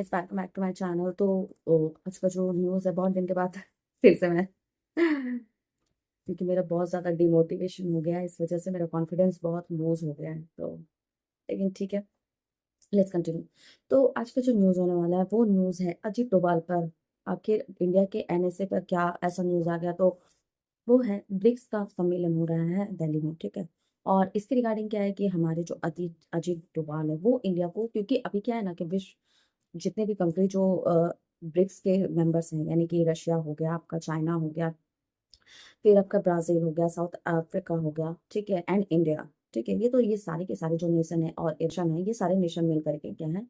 Guys, welcome back to my channel. तो आज का जो न्यूज़ है, बहुत दिन के बाद फिर से मैं क्योंकि मेरा बहुत ज़्यादा डिमोटिवेशन हो गया है, इस वजह से मेरा कॉन्फिडेंस बहुत लूज हो गया है। तो लेकिन ठीक है, लेट्स कंटिन्यू। तो आज का जो न्यूज़ होने वाला है वो न्यूज़ है अजीत डोभाल पर। आखिर इंडिया के एनएसए पर क्या ऐसा न्यूज़ आ गया? तो वो है, ब्रिक्स का सम्मेलन हो रहा है दिल्ली में, ठीक है। और इसके रिगार्डिंग क्या है कि हमारे जो अजीत अजीत डोभाल है वो इंडिया को, क्योंकि अभी क्या है ना कि विश्व जितने भी कंट्री जो ब्रिक्स के मेंबर्स हैं, यानी कि रशिया हो गया, आपका चाइना हो गया, फिर आपका ब्राज़ील हो गया, साउथ अफ्रीका हो गया, ठीक है, एंड इंडिया, ठीक है। ये सारे के सारे जो नेशन है और एशियन है, ये सारे नेशन मिल करके क्या है,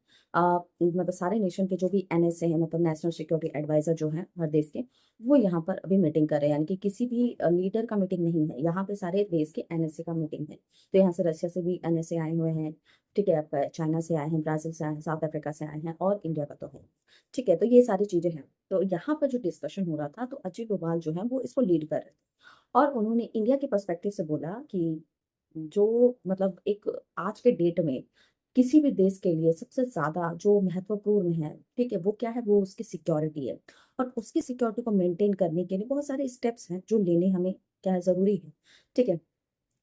मतलब सारे नेशन के जो भी एनएसए हैं, मतलब नेशनल सिक्योरिटी एडवाइज़र जो हैं हर देश के, वो यहाँ पर अभी मीटिंग कर रहे हैं। यानी कि किसी भी लीडर का मीटिंग नहीं है, यहाँ पे सारे देश के एनएसए का मीटिंग है। तो यहाँ से रशिया से भी एनएसए आए हुए हैं, ठीक है, आपका चाइना से आए हैं, ब्राज़ील से आए हैं, साउथ अफ्रीका से आए हैं और इंडिया का तो है। ठीक है, तो ये सारी चीज़ें हैं। तो यहाँ पर जो डिस्कशन हो रहा था, तो अजय डोभाल जो है वो इसको लीड कर रहे थे। और उन्होंने इंडिया के पर्सपेक्टिव से बोला कि जो मतलब एक आज के डेट में किसी भी देश के लिए सबसे ज़्यादा जो महत्वपूर्ण है, ठीक है, वो क्या है? वो उसकी सिक्योरिटी है। और उसकी सिक्योरिटी को मेंटेन करने के लिए बहुत सारे स्टेप्स हैं जो लेने हमें क्या है, ज़रूरी है, ठीक है।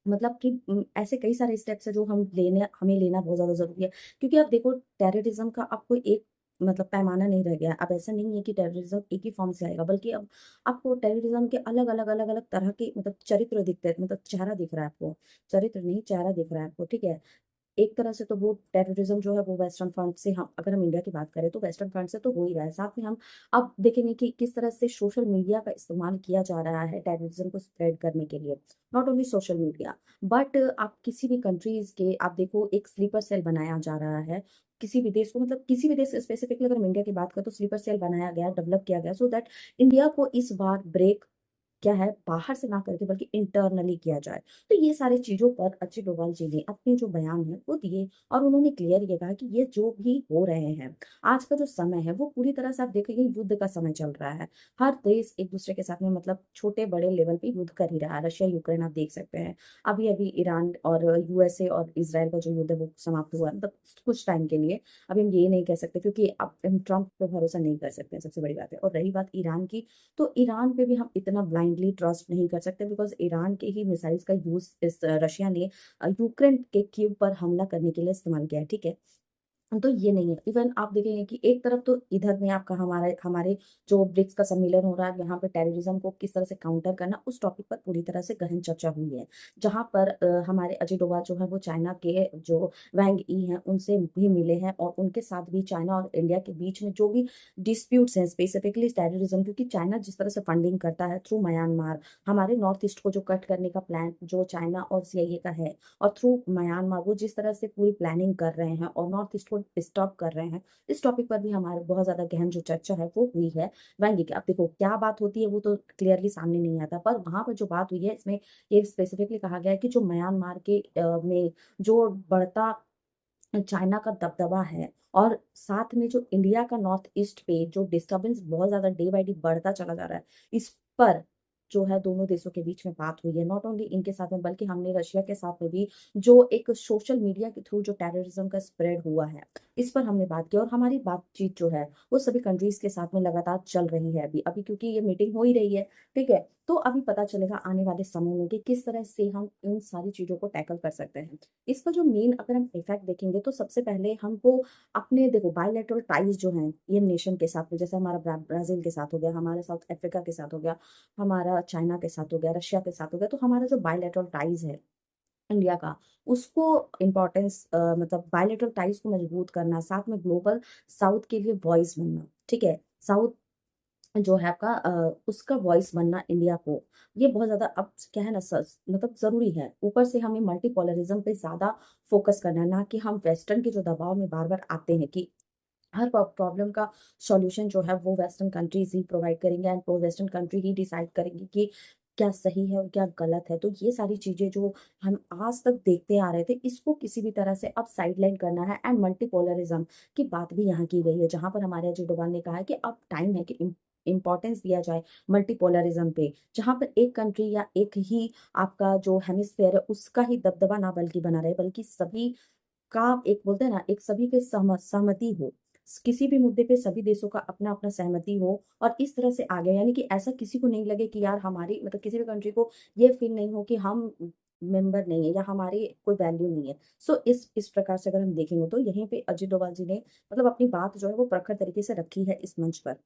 मतलब कि ऐसे कई सारे स्टेप्स हैं जो हमें लेना बहुत ज़्यादा ज़रूरी है। क्योंकि अब देखो, टेररिज़्म का अब कोई एक मतलब पैमाना नहीं रह गया है। अब ऐसा नहीं है कि टेररिज़्म एक ही फ़ॉर्म से आएगा, बल्कि अब आपको टेररिज़्म के अलग-अलग, अलग-अलग तरह के मतलब चरित्र दिखते हैं, मतलब चेहरा दिख रहा है आपको। चरित्र नहीं, चेहरा दिख रहा है आपको, ठीक है। एक तरह से तो वो टेररिज्म जो है वो वेस्टर्न फ्रंट से, हम अगर हम इंडिया की बात करें तो वेस्टर्न फ्रंट से तो हो ही रहा है। साथ में हम अब देखेंगे कि किस तरह से सोशल मीडिया का इस्तेमाल किया जा रहा है टेररिज्म को स्प्रेड करने के लिए। Not only social media, but आप किसी भी कंट्रीज़ के आप देखो, एक स्लीपर सेल बनाया जा रहा है। किसी भी देश को, मतलब किसी भी देश स्पेसिफिकली अगर हम इंडिया की बात करें, तो स्लीपर सेल बनाया गया, डेवलप किया गया सो दैट इंडिया को इस बार ब्रेक क्या है, बाहर से ना करके बल्कि इंटरनली किया जाए। तो ये सारी चीज़ों पर अजय डोभाल जी ने अपने जो बयान है वो दिए। और उन्होंने क्लियर ये कहा कि ये जो भी हो रहे हैं, आज का जो समय है वो पूरी तरह से आप देखेंगे युद्ध का समय चल रहा है। हर देश एक-दूसरे के साथ में मतलब छोटे-बड़े लेवल पे युद्ध कर ही रहा है। रशिया, यूक्रेन आप देख सकते हैं। अभी-अभी ईरान और यूएसए और इज़राइल का जो युद्ध है वो समाप्त हुआ है, मतलब कुछ टाइम के लिए। अभी हम ये नहीं कह सकते, क्योंकि अब हम ट्रंप पे भरोसा नहीं कर सकते हैं, सबसे बड़ी बात है। और रही बात ईरान की, तो ईरान पे भी हम इतना ब्लाइंडली ट्रस्ट नहीं कर सकते, बिकॉज़ ईरान के ही मिसाइल्स का यूज़ इस रशिया ने यूक्रेन के कीव पर हमला करने के लिए इस्तेमाल किया है, ठीक है? तो ये नहीं है। इवन आप देखेंगे कि एक तरफ तो इधर में आपका हमारे हमारे जो ब्रिक्स का सम्मेलन हो रहा है, यहाँ पे टेररिज्म को किस तरह से काउंटर करना, उस टॉपिक पर पूरी तरह से गहन चर्चा हुई है। जहाँ पर हमारे अजय डोभाल जो है वो चाइना के जो वैंग ई हैं, उनसे भी मिले हैं और उनके साथ भी चाइना और इंडिया के बीच में जो भी डिस्प्यूट्स हैं, स्पेसिफिकली टेररिज्म, क्योंकि चाइना जिस तरह से फंडिंग करता है थ्रू म्यांमार, हमारे नॉर्थ ईस्ट को जो कट करने का प्लान जो चाइना और सीआईए का है, और थ्रू म्यांमार वो जिस तरह से पूरी प्लानिंग कर रहे हैं और नॉर्थ ईस्ट को डिस्टर्ब कर रहे हैं, इस टॉपिक पर भी हमारे बहुत ज़्यादा गहन जो चर्चा है वो हुई है। वहीं की अब देखो क्या बात होती है वो तो क्लियरली सामने नहीं आता, पर वहाँ पर जो बात हुई है इसमें ये स्पेसिफिकली कहा गया है कि जो म्यांमार के में जो बढ़ता चाइना का दबदबा है, और साथ में जो इंडिया का नॉर्थ ईस्ट पे जो डिस्टर्बेंस बहुत ज़्यादा डे बाय डे बढ़ता चला जा रहा है, इस पर जो है दोनों देशों के बीच में बात हुई है। नॉट ओनली इनके साथ में, बल्कि हमने रशिया के साथ में भी जो एक सोशल मीडिया के थ्रू जो टेररिज्म का स्प्रेड हुआ है, इस पर हमने बात की। और हमारी बातचीत जो है वो सभी कंट्रीज़ के साथ में लगातार चल रही है अभी। अभी क्योंकि ये मीटिंग हो ही रही है, ठीक है? तो अभी पता चलेगा आने वाले समय में कि किस तरह से हम इन सारी चीज़ों को टैकल कर सकते हैं। इसका जो मेन अगर हम इफ़ेक्ट देखेंगे, तो सबसे पहले हमको अपने देखो बायलैटरल टाइज़ जो हैं ये नेशन के साथ में, जैसे हमारा ब्राज़ील के साथ हो गया, हमारा साउथ अफ्रीका के साथ हो गया, हमारा चाइना के साथ हो गया, रशिया के साथ हो गया। तो हमारा जो बायलैटरल टाइज़ है इंडिया का, उसको इम्पोर्टेंस मतलब बायलैटरल टाइज़ को मजबूत करना, साथ में ग्लोबल साउथ के लिए वॉइस बनना, ठीक है? साउथ जो है आपका उसका वॉइस बनना इंडिया को, ये बहुत ज़्यादा अब क्या है ना, मतलब ज़रूरी है। ऊपर से हमें मल्टीपोलरिज़्म पे ज़्यादा फ़ोकस करना है, ना कि हम वेस्टर्न के जो दबाव में बार-बार आते हैं कि हर प्रॉब्लम का सॉल्यूशन जो है वो वेस्टर्न कंट्रीज़ ही प्रोवाइड करेंगे एंड वो वेस्टर्न कंट्री ही डिसाइड करेंगी कि क्या सही है और क्या गलत है। तो ये सारी चीज़ें जो हम आज तक देखते आ रहे थे, इसको किसी भी तरह से अब साइडलाइन करना है। एंड मल्टीपोलरिज़्म की बात भी यहाँ की गई है, जहाँ पर हमारे अजय डोभाल ने कहा है कि अब टाइम है कि इम्पोर्टेंस दिया जाए मल्टीपोलरिज़्म पे, जहाँ पर एक कंट्री या एक ही आपका जो हेमिस्फेयर है उसका ही दबदबा ना बल्कि बना रहे, बल्कि सभी का एक बोलते हैं ना, एक सभी के सहमति हो। किसी भी मुद्दे पे सभी देशों का अपना-अपना सहमति हो और इस तरह से आगे, यानी कि ऐसा किसी को नहीं लगे कि यार हमारी मतलब किसी भी कंट्री को ये फ़ील नहीं हो कि हम मेंबर नहीं है या हमारी कोई वैल्यू नहीं है। सो इस प्रकार से अगर हम देखेंगे तो यहीं पे अजय डोभाल जी ने मतलब अपनी बात जो है वो प्रखर तरीके से रखी है इस मंच पर।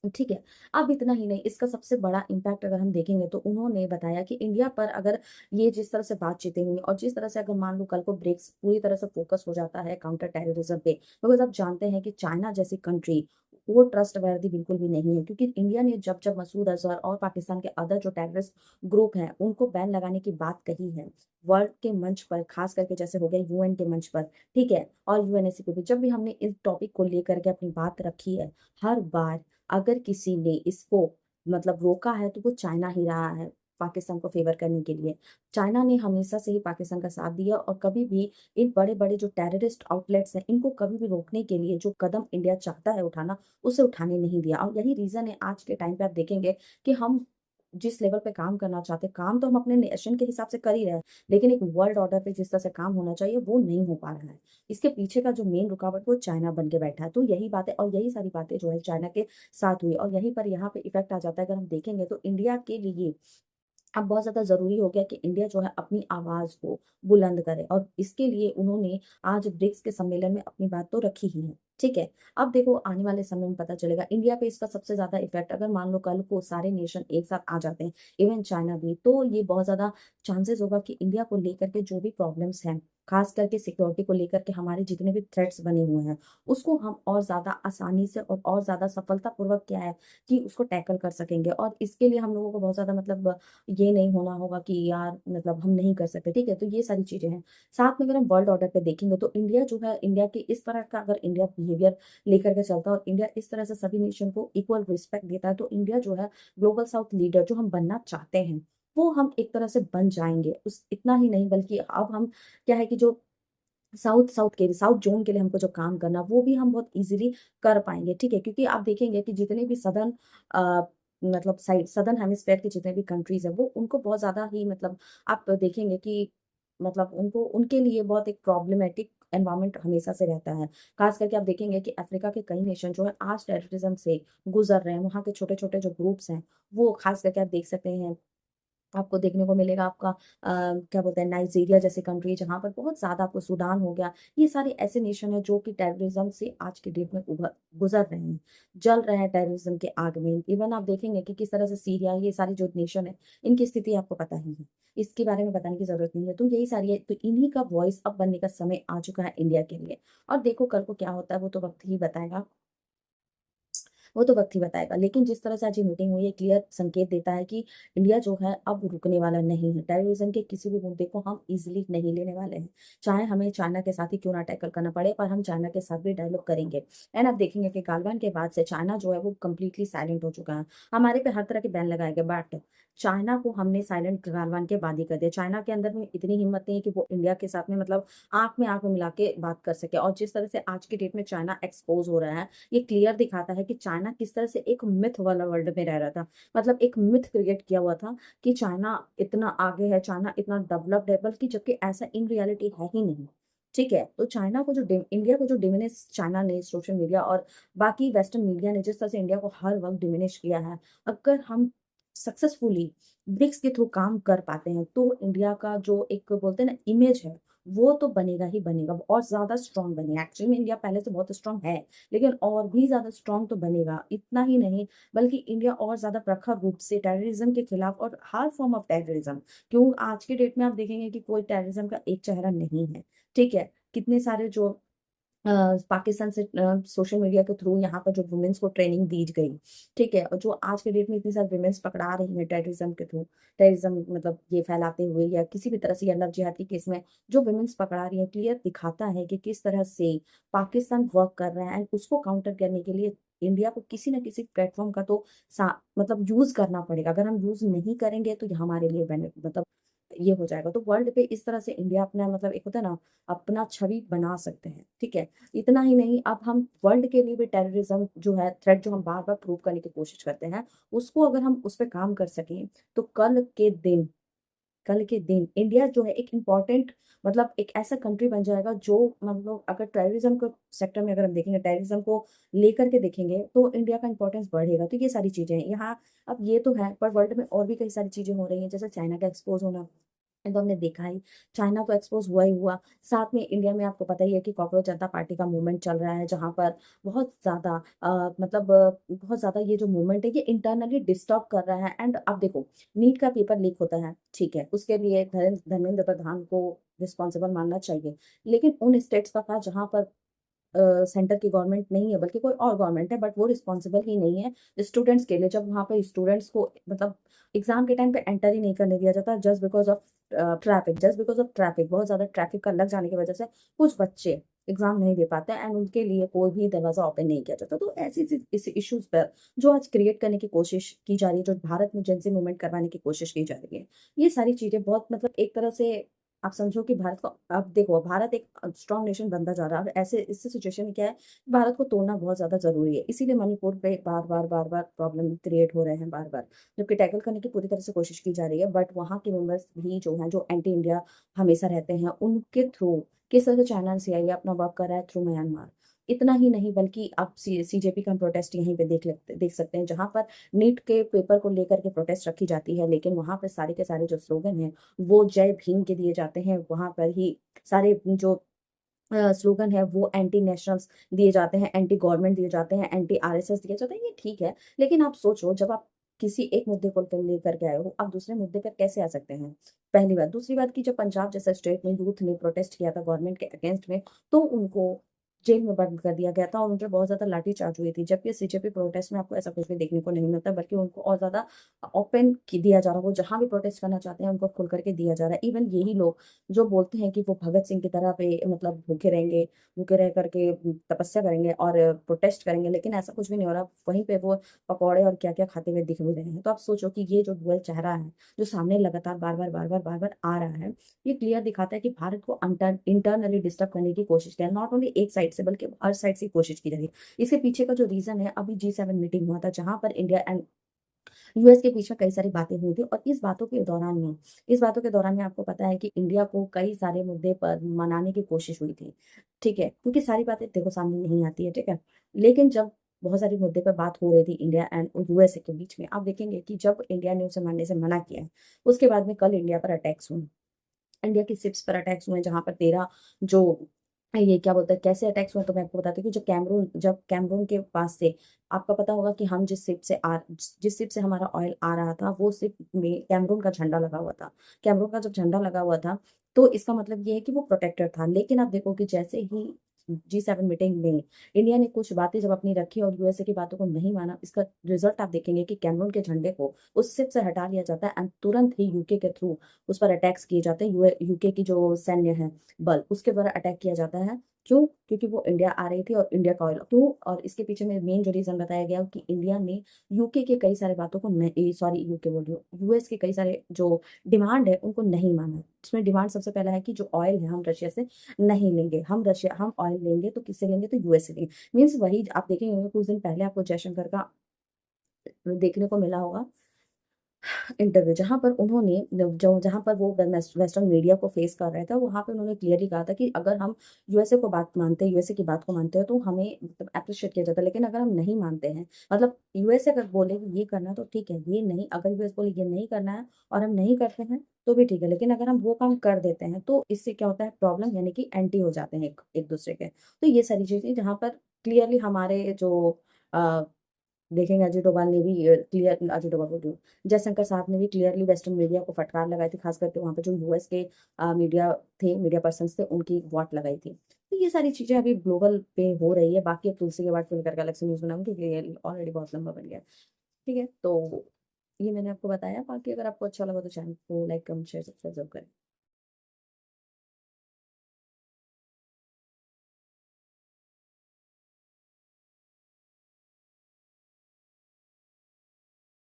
ठीक है। अब इतना ही नहीं, इसका सबसे बड़ा इम्पैक्ट अगर हम देखेंगे तो उन्होंने बताया कि इंडिया पर अगर ये जिस तरह से बातचीतें हुई और जिस तरह से अगर मान लो कल को ब्रिक्स पूरी तरह से फोकस हो जाता है काउंटर टेररिज्म पे, बिकॉज़ आप जानते हैं कि चाइना जैसी कंट्री वो ट्रस्टवर्दी बिल्कुल भी नहीं है, क्योंकि इंडिया ने जब-जब मसूद अज़हर और पाकिस्तान के अदर जो टेररिस्ट ग्रुप हैं, उनको बैन लगाने की बात कही है, वर्ल्ड के मंच पर, खास करके जैसे हो गया यूएन के मंच पर, ठीक है? और यूएनएससी पे भी जब भी हमने इस टॉपिक को लेकर के अपनी बात रखी है, हर बार अगर किसी ने इसको मतलब रोका है तो वो चाइना ही रहा है, पाकिस्तान को फ़ेवर करने के लिए। चाइना ने हमेशा से ही पाकिस्तान का साथ दिया और कभी भी इन बड़े-बड़े जो टेररिस्ट आउटलेट्स हैं, इनको कभी भी रोकने के लिए जो कदम इंडिया चाहता है उठाना, उसे उठाने नहीं दिया और यही रीज़न है आज के टाइम पे आप देखेंगे कि हम जिस लेवल पे काम करना चाहते हैं, काम तो हम अपने नेशन के हिसाब से कर ही रहे हैं, लेकिन एक वर्ल्ड ऑर्डर पे जिस तरह से काम होना चाहिए, वो नहीं हो पा रहा है। इसके पीछे का जो मेन रुकावट वो चाइना बन के बैठा है। तो यही बातें और यही सारी बातें जो है चाइना के साथ हुई और यहीं पर यहाँ पे इफ़ेक्ट आ जाता है अगर हम देखेंगे तो इंडिया के लिए अब बहुत ज़्यादा ज़रूरी हो गया कि इंडिया जो है अपनी आवाज़ को बुलंद करे और इसके लिए उन्होंने आज ब्रिक्स के सम्मेलन में अपनी बात तो रखी ही है, ठीक है? अब देखो आने वाले समय में पता चलेगा इंडिया पे इसका सबसे ज़्यादा इफ़ेक्ट अगर मान लो कल को सारे नेशन एक साथ आ जाते हैं, इवन चाइना भी, तो ये बहुत ज़्यादा चांसेज़ होगा कि इंडिया को लेकर के जो भी प्रॉब्लम्स हैं, ख़ास करके सिक्योरिटी को लेकर के हमारे जितने भी थ्रेट्स बने हुए हैं, उसको हम और ज़्यादा आसानी से और ज़्यादा सफलतापूर्वक क्या है कि उसको टैकल कर सकेंगे और इसके लिए हम लोगों को बहुत ज़्यादा मतलब ये नहीं होना होगा कि यार मतलब हम नहीं कर सकते, ठीक है? तो ये सारी चीज़ें हैं। साथ में अगर हम वर्ल्ड ऑर्डर पे देखेंगे तो इंडिया जो है, इंडिया के इस तरह का अगर इंडिया बिहेवियर लेकर के चलता है और इंडिया इस तरह से सभी नेशन को इक्वल रिस्पेक्ट देता है, तो इंडिया जो है ग्लोबल साउथ लीडर जो हम बनना चाहते हैं, वो हम एक तरह से बन जाएँगे। उस इतना ही नहीं बल्कि अब हम क्या है कि जो साउथ ज़ोन के लिए हमको जो काम करना, वो भी हम बहुत ईज़िली कर पाएँगे, ठीक है? क्योंकि आप देखेंगे कि जितने भी अ, मतलब साइड सदर्न हेमिस्फीयर के जितने भी कंट्रीज़ हैं, वो उनको बहुत ज़्यादा ही मतलब आप देखेंगे कि मतलब उनको उनके लिए बहुत एक प्रॉब्लमैटिक एनवायरनमेंट हमेशा से रहता है। ख़ास करके आप देखेंगे कि अफ्रीका के कई नेशन जो है आज टेररिज़्म से गुज़र रहे हैं। वहाँ के छोटे-छोटे जो ग्रुप्स हैं, वो ख़ास करके आप देख सकते हैं आपको देखने को मिलेगा आपका क्या बोलते हैं नाइजीरिया जैसे कंट्री जहाँ पर बहुत ज़्यादा आपको सूडान हो गया, ये सारे ऐसे नेशन हैं जो कि टेररिज़्म से आज की डेट में गुज़र रहे हैं, जल रहे हैं टेररिज़्म के आग में। इवन आप देखेंगे कि किस तरह से सीरिया ये सारी जो नेशन है, इनकी स्थिति आपको पता ही है। इसके बारे में बताने की ज़रूरत नहीं है। तो यही सारी है, तो इन्हीं का वॉइस अब बनने का समय आ चुका है इंडिया के लिए और देखो कल को क्या होता है वो तो वक़्त ही बताएगा। वो तो वक़्त ही बताएगा। लेकिन जिस तरह से आज ये मीटिंग हुई है, क्लियर संकेत देता है कि इंडिया जो है अब रुकने वाला नहीं है। टेररिज़्म के किसी भी मुद्दे को हम ईज़िली नहीं लेने वाले हैं। चाहे हमें चाइना के साथ ही क्यों ना टैकल करना पड़े, पर हम चाइना के साथ भी डायलॉग करेंगे। एंड आप देखेंगे कि गालवान के बाद से चाइना जो है वो कंप्लीटली साइलेंट हो चुका है। हमारे पे हर तरह के बैन लगाए गए, बट चाइना को हमने साइलेंट गालवान के बाद ही कर दिया। चाइना के अंदर में इतनी हिम्मत नहीं है कि वो इंडिया के साथ में मतलब आँख में मिला के बात कर सके और जिस तरह से आज की डेट में चाइना एक्सपोज़ हो रहा है, ये क्लियर दिखाता है कि चाइना किस तरह से एक मिथ वाला वर्ल्ड में रह रहा था। मतलब एक मिथ क्रिएट किया हुआ था कि चाइना इतना आगे है, चाइना इतना डेवलप्ड है, बल्कि जबकि ऐसा इन रियलिटी है ही नहीं। ठीक है? तो चाइना को जो डि इंडिया को जो डिमिनिश चाइना ने सोशल मीडिया और बाकी वेस्टर्न मीडिया ने जिस तरह से इंडिया को हर वक़्त डिमिनिश किया है, अगर हम सक्सेसफुली ब्रिक्स के थ्रू काम कर पाते हैं, तो इंडिया का जो एक बोलते हैं ना इमेज है, वो तो बनेगा ही बनेगा और ज़्यादा स्ट्रॉन्ग बनेगा। एक्चुअली में इंडिया पहले से बहुत स्ट्रॉन्ग है। लेकिन और भी ज़्यादा स्ट्रॉन्ग तो बनेगा। इतना ही नहीं बल्कि इंडिया और ज़्यादा प्रखर रूप से टेररिज़्म के खिलाफ और हर फ़ॉर्म ऑफ टेररिज़्म क्यों आज की डेट में आप देखेंगे कि कोई टेररिज़्म का एक चेहरा नहीं है, ठीक है? कितने सारे जो पाकिस्तान से सोशल मीडिया के थ्रू यहाँ पर जो वुमेन्स को ट्रेनिंग दी गई, ठीक है? और जो आज के डेट में इतनी सारी वुमेन्स पकड़ा रही हैं टेररिज़्म के थ्रू, टेररिज़्म मतलब ये फैलाते हुए या किसी भी तरह से या लव जिहाद के केस में जो वुमेन्स पकड़ा रही हैं, क्लियर दिखाता है कि किस तरह से पाकिस्तान वर्क कर रहा है एंड उसको काउंटर करने के लिए इंडिया को किसी न किसी प्लेटफ़ॉर्म का तो सा मतलब यूज़ करना पड़ेगा। अगर हम यूज़ नहीं करेंगे तो ये हमारे लिए मतलब ये हो जाएगा। तो वर्ल्ड पे इस तरह से इंडिया अपना मतलब एक होता है ना, अपना छवि बना सकते हैं, ठीक है? इतना ही नहीं, अब हम वर्ल्ड के लिए भी टेररिज़्म जो है, थ्रेट जो हम बार-बार प्रूव करने की कोशिश करते हैं, उसको अगर हम उस पे काम कर सकें, तो कल के दिन कल के दिन इंडिया जो है एक इम्पोर्टेंट मतलब एक ऐसा कंट्री बन जाएगा जो मतलब अगर टेररिज्म को सेक्टर में अगर हम देखेंगे, टेररिज्म को लेकर के देखेंगे तो इंडिया का इंपॉर्टेंस बढ़ेगा। तो ये सारी चीज़ें हैं। यहाँ अब ये तो है पर वर्ल्ड में और भी कई सारी चीज़ें हो रही हैं, जैसे चाइना का एक्सपोज़ होना। ये तो हमने देखा ही, चाइना तो एक्सपोज़ हुआ ही हुआ। साथ में इंडिया में आपको पता ही है कि कॉकरोच जनता पार्टी का मूवमेंट चल रहा है, जहाँ पर बहुत ज़्यादा मतलब बहुत ज़्यादा ये जो मूवमेंट है ये इंटरनली डिस्टर्ब कर रहा है। एंड अब देखो, नीट का पेपर लीक होता है, ठीक है, उसके लिए धर्मेंद्र प्रधान को रिस्पॉन्सिबल मानना चाहिए। लेकिन उन स्टेट्स का था जहाँ पर सेंटर की गवर्नमेंट नहीं है बल्कि कोई और गवर्नमेंट है, बट वो रिस्पॉन्सिबल ही नहीं है स्टूडेंट्स के लिए, जब वहाँ पे स्टूडेंट्स को मतलब एग्जाम के टाइम पे एंटर ही नहीं करने दिया जाता, just because of traffic, just because of traffic, बहुत ज्यादा ट्रैफिक का लग जाने की वजह से कुछ बच्चे एग्जाम नहीं दे पाते एंड उनके लिए कोई भी दरवाजा ओपन नहीं किया जाता। तो ऐसी इस इश्यूज पर जो आज क्रिएट करने की कोशिश की जा रही है, जो भारत में जेंसी मूवमेंट करवाने की कोशिश की जा रही है, ये सारी चीजें बहुत मतलब एक तरह से आप समझो कि भारत को, अब देखो भारत एक स्ट्रांग नेशन बनता जा रहा है और ऐसे इससे सिचुएशन में क्या है, भारत को तोड़ना बहुत ज्यादा जरूरी है। इसीलिए मणिपुर पे बार बार प्रॉब्लम क्रिएट हो रहे हैं बार बार, जबकि टैकल करने की पूरी तरह से कोशिश की जा रही है, बट वहाँ के मेंबर्स भी जो हैं जो एंटी इंडिया हमेशा रहते हैं, उनके थ्रू किस तरह से चाइना सीआईए अपना वर्क कर रहा है थ्रू म्यांमार। इतना ही नहीं बल्कि आप सीजेपी का प्रोटेस्ट यहीं पे देख सकते हैं, जहां पर नीट के पेपर को लेकर के प्रोटेस्ट रखी जाती है, लेकिन वहां पर सारे के सारे जो स्लोगन हैं वो जय भीम के दिए जाते हैं। वहां पर ही सारे जो स्लोगन है वो एंटी नेशनल्स दिए जाते हैं, एंटी गवर्नमेंट दिए जाते हैं, एंटी आरएसएस दिए जाते हैं। ये ठीक है, लेकिन आप सोचो जब आप किसी एक मुद्दे को लेकर के आए हो, आप दूसरे मुद्दे पर कैसे आ सकते हैं? पहली बात। दूसरी बात कि जब पंजाब जैसे स्टेट में यूथ ने प्रोटेस्ट किया था गवर्नमेंट के अगेंस्ट में, तो उनको जेल में बंद कर दिया गया था और उन पर बहुत ज्यादा लाठीचार्ज हुई थी, जबकि सीजेपी प्रोटेस्ट में आपको ऐसा कुछ भी देखने को नहीं मिलता, बल्कि उनको और ज्यादा ओपन दिया जा रहा है। वो जहां भी प्रोटेस्ट करना चाहते हैं उनको खुल करके दिया जा रहा है। इवन यही लोग जो बोलते हैं कि वो भगत सिंह की तरह पे मतलब भूखे रहेंगे, भूखे रह करके तपस्या करेंगे और प्रोटेस्ट करेंगे, लेकिन ऐसा कुछ भी नहीं हो रहा। वहीं पे वो पकौड़े और क्या क्या खाते हुए दिख भी रहे हैं। तो आप सोचो कि ये जो डुअल चेहरा है जो सामने लगातार बार बार आ रहा है, ये क्लियर दिखाता है कि भारत को इंटरनली डिस्टर्ब करने की कोशिश की है, नॉट ओनली एक साइड से बल्कि हर साइड से कोशिश की जा रही है। इसके पीछे का जो रीजन है, अभी G7 मीटिंग हुआ था जहां पर इंडिया एंड यूएस के बीच में कई सारी बातें हुई थी, और इस बातों के दौरान में आपको पता है कि इंडिया को कई सारे मुद्दे पर मनाने की कोशिश हुई थी, ठीक है, क्योंकि सारी बातें देखो सामने नहीं आती है, ठीक है। लेकिन जब बहुत सारे मुद्दे पर बात हो रही थी इंडिया एंड यूएसए के बीच में, आप देखेंगे कि जब इंडिया ने उसे मानने से मना किया है, उसके बाद में कल इंडिया पर अटैक्स हुए, इंडिया की शिप्स पर अटैक्स हुए, जहां पर 13 जो ये क्या बोलते हैं, कैसे अटैक्स हुए, तो मैं आपको बताती हूँ कि जब कैमरून के पास से आपका पता होगा कि हम जिस शिप से हमारा ऑयल आ रहा था, वो शिप में कैमरून का झंडा लगा हुआ था। कैमरून का जब झंडा लगा हुआ था, तो इसका मतलब ये है कि वो प्रोटेक्टर था। लेकिन आप देखो कि जैसे ही G7 मीटिंग में इंडिया ने कुछ बातें जब अपनी रखी और यूएसए की बातों को नहीं माना, इसका रिजल्ट आप देखेंगे कि कैमरून के झंडे को उस शिप से हटा लिया जाता है एंड तुरंत ही यूके के थ्रू उस पर अटैक्स किए जाते हैं। यूके की जो सैन्य है बल, उसके द्वारा अटैक किया जाता है। क्यों? क्योंकि वो इंडिया आ रही थी और इंडिया का ऑयल क्यों, और इसके पीछे में मेन जो रीजन बताया गया कि इंडिया ने यूके के कई सारे बातों को नहीं, सॉरी यूके बोल रही हूँ, यूएस के कई सारे जो डिमांड है उनको नहीं माना। इसमें डिमांड सबसे पहला है कि जो ऑयल है हम रशिया से नहीं लेंगे, हम ऑयल लेंगे तो किससे लेंगे, तो यूएस से लेंगे। मीन्स वही आप देखेंगे कुछ दिन पहले आपको जयशंकर का देखने को मिला होगा इंटरव्यू, जहाँ पर उन्होंने जो जहाँ पर वो वेस्टर्न मीडिया को फेस कर रहे थे, वहाँ पे उन्होंने क्लियरली कहा था कि अगर हम यूएसए की बात को मानते हैं तो हमें मतलब अप्रिशिएट किया जाता है, लेकिन अगर हम नहीं मानते हैं, मतलब यूएसए अगर बोले कि ये करना है तो ठीक है, ये नहीं, अगर यूएस बोले ये नहीं करना है और हम नहीं करते हैं तो भी ठीक है, लेकिन अगर हम वो काम कर देते हैं तो इससे क्या होता है, प्रॉब्लम यानी कि एंटी हो जाते हैं एक दूसरे के। तो ये सारी चीजें जहाँ पर क्लियरली हमारे जो देखेंगे, अजय डोभाल ने भी अजय डोभाल बोल रही हूँ, जयशंकर साहब ने भी क्लियरली वेस्टर्न मीडिया को फटकार लगाई थी, खास करके वहाँ पे जो यूएस के मीडिया पर्सन थे उनकी वॉट लगाई थी। तो ये सारी चीजें अभी ग्लोबल पे हो रही है। बाकी अब तुलसी के बाद फिर लेकर के अलग से न्यूज बनाऊंगी क्योंकि ये ऑलरेडी बहुत लंबा बन गया है। ठीक है, तो ये मैंने आपको बताया। बाकी अगर आपको अच्छा लगा तो चैनल को लाइक कमेंट शेयर सब्सक्राइब जरूर करें।